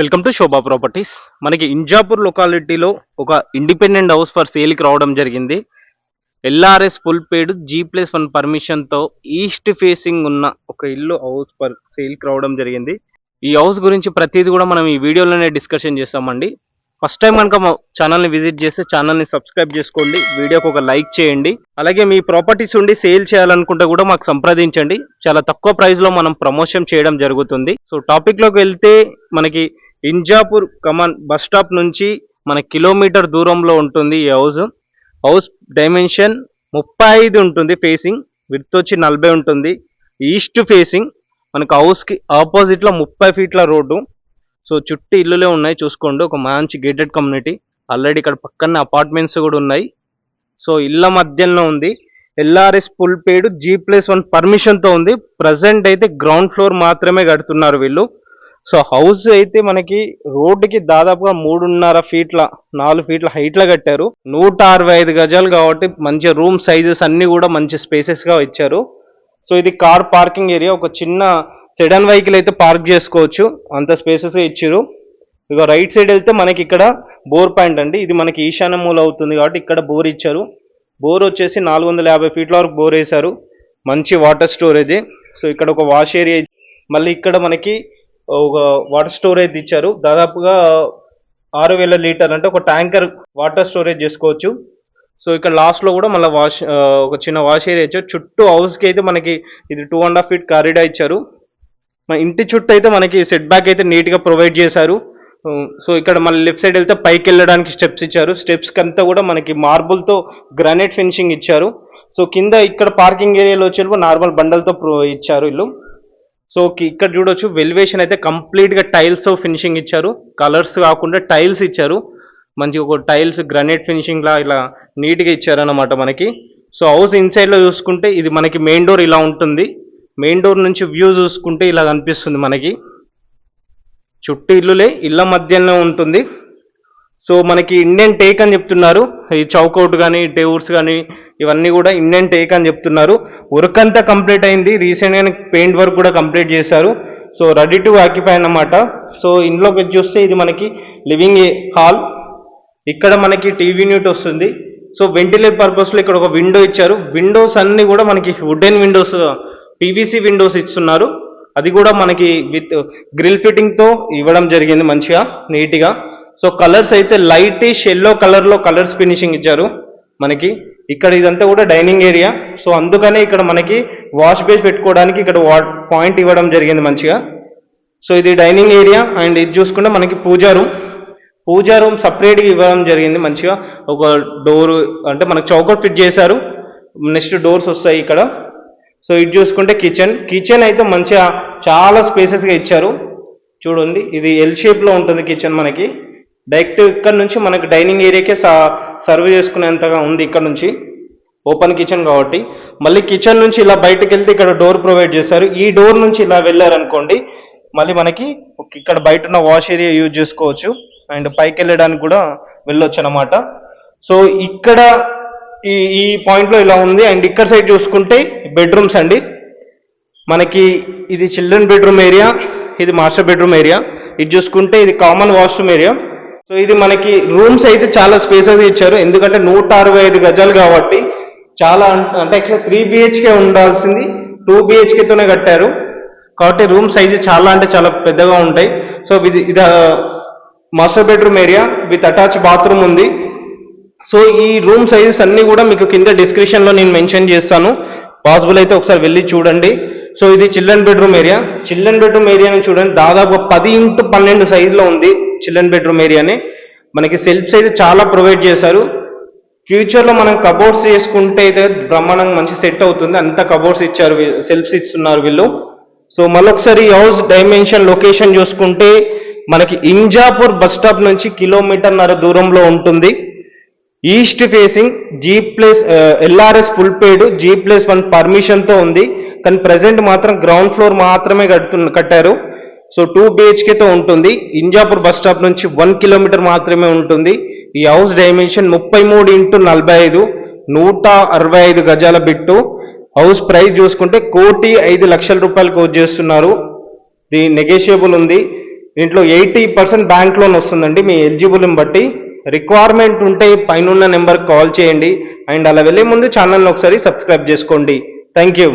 Welcome to Shobha properties. మనకి ఇంజాపూర్ లొకాలిటీలో ఒక independent house for సేల్కి రావడం జరిగింది. ఎల్ఆర్ఎస్ ఫుల్ పేడ్ G+1 పర్మిషన్తో ఈస్ట్ ఫేసింగ్ ఉన్న ఒక ఇల్లు హౌస్ ఫర్ సేల్కి రావడం జరిగింది. ఈ హౌస్ గురించి ప్రతిదీ కూడా మనం ఈ వీడియోలోనే డిస్కషన్ చేస్తామండి. ఫస్ట్ టైం కనుక మా ఛానల్ని విజిట్ చేస్తే ఛానల్ని సబ్స్క్రైబ్ చేసుకోండి, వీడియోకి ఒక లైక్ చేయండి. అలాగే మీ ప్రాపర్టీస్ ఉండి సేల్ చేయాలనుకుంటే కూడా మాకు సంప్రదించండి. చాలా తక్కువ ప్రైస్లో మనం ప్రమోషన్ చేయడం జరుగుతుంది. సో టాపిక్లోకి వెళ్తే మనకి ఇంజాపూర్ కమాన్ బస్ స్టాప్ నుంచి మన కిలోమీటర్ దూరంలో ఉంటుంది ఈ హౌస్. హౌస్ డైమెన్షన్ 35 ఉంటుంది, ఫేసింగ్ విడ్త్ వచ్చి 40 ఉంటుంది. ఈస్ట్ ఫేసింగ్ మనకు హౌస్కి ఆపోజిట్లో 30 ఫీట్ల రోడ్డు. సో చుట్టూ ఇల్లులే ఉన్నాయి చూసుకోండి. ఒక మంచి గేటెడ్ కమ్యూనిటీ, ఆల్రెడీ ఇక్కడ పక్కన అపార్ట్మెంట్స్ కూడా ఉన్నాయి. సో ఇళ్ళ మధ్యలో ఉంది. ఎల్ఆర్ఎస్ ఫుల్ పేడ్ G+1 పర్మిషన్తో ఉంది. ప్రజెంట్ అయితే గ్రౌండ్ ఫ్లోర్ మాత్రమే కడుతున్నారు వీళ్ళు. సో హౌస్ అయితే మనకి రోడ్డుకి దాదాపుగా 3.5 ఫీట్ల 4 ఫీట్ల హైట్లో కట్టారు. 165 గజాలు కాబట్టి మంచి రూమ్ సైజెస్ అన్నీ కూడా మంచి స్పేసెస్గా ఇచ్చారు. సో ఇది కార్ పార్కింగ్ ఏరియా, ఒక చిన్న సెడన్ వెహికల్ అయితే పార్క్ చేసుకోవచ్చు, అంత స్పేసెస్గా ఇచ్చారు. ఇక రైట్ సైడ్ వెళ్తే మనకి ఇక్కడ బోర్ పాయింట్ అండి. ఇది మనకి ఈశాన్య మూల అవుతుంది కాబట్టి ఇక్కడ బోర్ ఇచ్చారు. బోర్ వచ్చేసి 450 ఫీట్ల వరకు బోర్ వేశారు. మంచి వాటర్ స్టోరేజ్. సో ఇక్కడ ఒక వాష్ ఏరియా, మళ్ళీ ఇక్కడ మనకి ఒక వాటర్ స్టోరేజ్ ఇచ్చారు. దాదాపుగా 6000 లీటర్ అంటే ఒక ట్యాంకర్ వాటర్ స్టోరేజ్ చేసుకోవచ్చు. సో ఇక్కడ లాస్ట్లో కూడా మళ్ళీ ఒక చిన్న వాష్ ఏరియా ఇచ్చారు. చుట్టూ హౌస్కి అయితే మనకి ఇది 2.5 ఫీట్ కారిడార్ ఇచ్చారు. మన ఇంటి చుట్టూ అయితే మనకి సెట్ బ్యాక్ అయితే నీట్గా ప్రొవైడ్ చేశారు. సో ఇక్కడ మళ్ళీ లెఫ్ట్ సైడ్ వెళ్తే పైకి వెళ్ళడానికి స్టెప్స్ ఇచ్చారు. స్టెప్స్కి అంతా కూడా మనకి మార్బుల్తో గ్రానైట్ ఫినిషింగ్ ఇచ్చారు. సో కింద ఇక్కడ పార్కింగ్ ఏరియాలో వచ్చేటప్పుడు నార్మల్ బండలతో ఇచ్చారు ఇల్లు. సో ఇక్కడ చూడొచ్చు వెల్వేషన్ అయితే కంప్లీట్గా టైల్స్ ఫినిషింగ్ ఇచ్చారు. కలర్స్ కాకుండా టైల్స్ ఇచ్చారు. మంచి ఒక టైల్స్ గ్రానైట్ ఫినిషింగ్ లా ఇలా నీట్గా ఇచ్చారన్నమాట మనకి. సో హౌస్ ఇన్సైడ్లో చూసుకుంటే ఇది మనకి మెయిన్ డోర్ ఇలా ఉంటుంది. మెయిన్ డోర్ నుంచి వ్యూ చూసుకుంటే ఇలా కనిపిస్తుంది మనకి. చుట్టూ ఇల్లులే, ఇళ్ళ మధ్యలో ఉంటుంది. సో మనకి ఇండియన్ టేక్ అని చెప్తున్నారు. ఈ చౌకౌట్ కానీ డోర్స్ కానీ ఇవన్నీ కూడా ఇండియన్ టేక్ అని చెప్తున్నారు. వర్క్ అంతా కంప్లీట్ అయింది. రీసెంట్గా పెయింట్ వర్క్ కూడా కంప్లీట్ చేశారు. సో రెడీ టు ఆక్యుపై అన్నమాట. సో ఇంట్లోకి చూస్తే ఇది మనకి లివింగ్ హాల్. ఇక్కడ మనకి టీవీ యూనిట్ వస్తుంది. సో వెంటిలేట్ పర్పస్లో ఇక్కడ ఒక విండో ఇచ్చారు. విండోస్ అన్నీ కూడా మనకి వుడెన్ విండోస్, PVC విండోస్ ఇస్తున్నారు. అది కూడా మనకి విత్ గ్రిల్ ఫిట్టింగ్తో ఇవ్వడం జరిగింది మంచిగా నీట్గా. సో కలర్స్ అయితే లైటిష్ ఎల్లో కలర్లో కలర్స్ ఫినిషింగ్ ఇచ్చారు మనకి. ఇక్కడ ఇదంతా కూడా డైనింగ్ ఏరియా. సో అందుకనే ఇక్కడ మనకి వాష్ బేస్ పెట్టుకోవడానికి ఇక్కడ పాయింట్ ఇవ్వడం జరిగింది మంచిగా. సో ఇది డైనింగ్ ఏరియా. అండ్ ఇది చూసుకుంటే మనకి పూజా రూమ్ సపరేట్గా ఇవ్వడం జరిగింది మంచిగా. ఒక డోర్ అంటే మనకు చౌకట్ ఫిట్ చేశారు. నెక్స్ట్ డోర్స్ వస్తాయి ఇక్కడ. సో ఇది చూసుకుంటే కిచెన్ అయితే మంచిగా చాలా స్పేసెస్గా ఇచ్చారు. చూడండి, ఇది ఎల్ షేప్లో ఉంటుంది కిచెన్. మనకి డైరెక్ట్ ఇక్కడ నుంచి మనకి డైనింగ్ ఏరియాకే సర్వ్ చేసుకునేంతగా ఉంది. ఇక్కడ నుంచి ఓపెన్ కిచెన్ కాబట్టి. మళ్ళీ కిచెన్ నుంచి ఇలా బయటకు వెళ్తే ఇక్కడ డోర్ ప్రొవైడ్ చేశారు. ఈ డోర్ నుంచి ఇలా వెళ్ళారనుకోండి మళ్ళీ మనకి ఇక్కడ బయట ఉన్న వాష్ ఏరియా యూజ్ చేసుకోవచ్చు. అండ్ పైకి వెళ్ళడానికి కూడా వెళ్ళొచ్చు అనమాట. సో ఇక్కడ ఈ పాయింట్లో ఇలా ఉంది. అండ్ ఇక్కడ సైడ్ చూసుకుంటే బెడ్రూమ్స్ అండి. మనకి ఇది చిల్డ్రన్ బెడ్రూమ్ ఏరియా, ఇది మాస్టర్ బెడ్రూమ్ ఏరియా. ఇది చూసుకుంటే ఇది కామన్ వాష్రూమ్ ఏరియా. సో ఇది మనకి రూమ్స్ అయితే చాలా స్పేసెస్ ఇచ్చారు. ఎందుకంటే 165 గజాలు కాబట్టి చాలా అంటే యాక్చువల్గా 3 BHK ఉండాల్సింది 2 BHKతోనే కట్టారు కాబట్టి రూమ్ సైజు చాలా అంటే చాలా పెద్దగా ఉంటాయి. సో ఇది master bedroom area with attach bathroom ఉంది. సో ఈ రూమ్ సైజెస్ అన్నీ కూడా మీకు కింద డిస్క్రిప్షన్లో నేను మెన్షన్ చేస్తాను. పాసిబుల్ అయితే ఒకసారి వెళ్ళి చూడండి. సో ఇది children bedroom area. Children bedroom ఏరియాని చూడండి, దాదాపు 10x12 సైజులో ఉంది చిల్డ్రన్ బెడ్రూమ్ ఏరియాని. మనకి సెల్ఫ్స్ అయితే చాలా ప్రొవైడ్ చేశారు. ఫ్యూచర్లో మనం కబోర్డ్స్ చేసుకుంటే అయితే బ్రహ్మాండంగా మంచి సెట్ అవుతుంది. అంతా కబోర్డ్స్ ఇచ్చారు, సెల్ఫ్స్ ఇస్తున్నారు వీళ్ళు. సో మళ్ళొకసారి హౌస్ డైమెన్షన్ లొకేషన్ చూసుకుంటే మనకి ఇంజాపూర్ బస్ స్టాప్ నుంచి 1.5 కిలోమీటర్ దూరంలో ఉంటుంది. East facing LRS full paid G+1 పర్మిషన్తో ఉంది. కానీ ప్రజెంట్ మాత్రం గ్రౌండ్ ఫ్లోర్ మాత్రమే కట్టారు. సో 2 BHKతో ఉంటుంది. ఇంజాపూర్ బస్ స్టాప్ నుంచి 1 కిలోమీటర్ మాత్రమే ఉంటుంది. ఈ హౌస్ డైమెన్షన్ 33x45, 165 గజాల బిట్టు. హౌస్ ప్రైస్ చూసుకుంటే 1,05,00,000 రూపాయలు కోట్ చేస్తున్నారు. ఇది నెగోషియబుల్ ఉంది. దీంట్లో 80% బ్యాంక్ లోన్ వస్తుందండి మీ ఎలిజిబుల్ని బట్టి. రిక్వైర్మెంట్ ఉంటే పైన నెంబర్కి కాల్ చేయండి. అండ్ అలా వెళ్ళే ముందు ఛానల్ని ఒకసారి సబ్స్క్రైబ్ చేసుకోండి. Thank you.